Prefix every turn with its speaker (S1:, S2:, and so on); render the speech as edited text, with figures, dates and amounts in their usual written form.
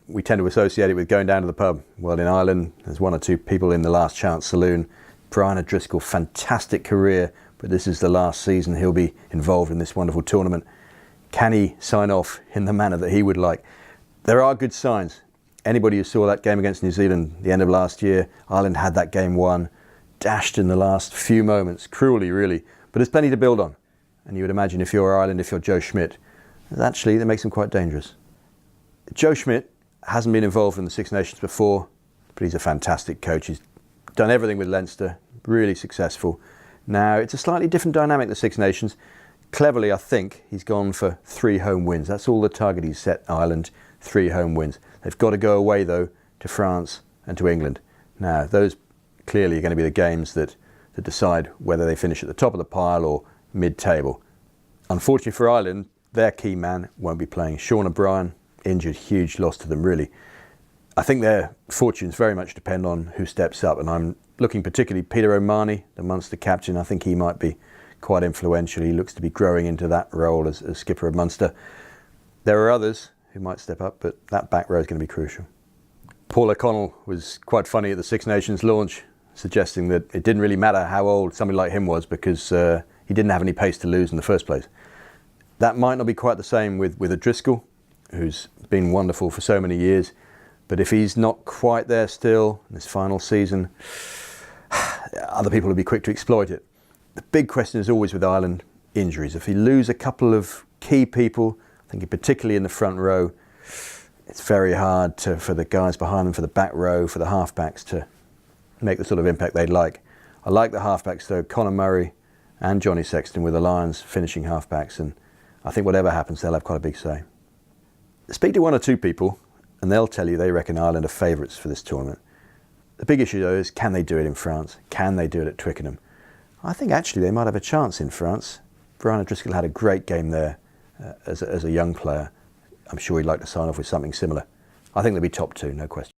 S1: we tend to associate it with going down to the pub. Well, in Ireland, there's one or two people in the Last Chance Saloon. Brian O'Driscoll, fantastic career, but this is the last season he'll be involved in this wonderful tournament. Can he sign off in the manner that he would like? There are good signs. Anybody who saw that game against New Zealand the end of last year, Ireland had that game won, dashed in the last few moments, cruelly really, but there's plenty to build on. And you would imagine if you're Ireland, if you're Joe Schmidt, actually that makes them quite dangerous. Joe Schmidt hasn't been involved in the Six Nations before, but he's a fantastic coach. He's done everything with Leinster, really successful. Now, it's a slightly different dynamic, the Six Nations. Cleverly, I think, he's gone for 3 home wins. That's all the target he's set Ireland, 3 home wins. They've got to go away, though, to France and to England. Now, those clearly are going to be the games that decide whether they finish at the top of the pile or mid-table. Unfortunately for Ireland, their key man won't be playing. Sean O'Brien, injured, huge loss to them, really. I think their fortunes very much depend on who steps up, and I'm looking particularly Peter O'Mahony, the Munster captain. I think he might be quite influential. He looks to be growing into that role as skipper of Munster. There are others who might step up, but that back row is going to be crucial. Paul O'Connell was quite funny at the Six Nations launch, suggesting that it didn't really matter how old somebody like him was because he didn't have any pace to lose in the first place. That might not be quite the same with O'Driscoll, who's been wonderful for so many years. But if he's not quite there still in this final season, other people will be quick to exploit it. The big question is always with Ireland, injuries. If you lose a couple of key people, thinking particularly in the front row, it's very hard for the guys behind them, for the back row, for the halfbacks to make the sort of impact they'd like. I like the halfbacks though, Conor Murray and Johnny Sexton with the Lions finishing halfbacks, and I think whatever happens, they'll have quite a big say. Speak to 1 or 2 people, and they'll tell you they reckon Ireland are favourites for this tournament. The big issue though is, can they do it in France? Can they do it at Twickenham? I think actually they might have a chance in France. Brian O'Driscoll had a great game there as a young player. I'm sure he'd like to sign off with something similar. I think they'll be top 2, no question.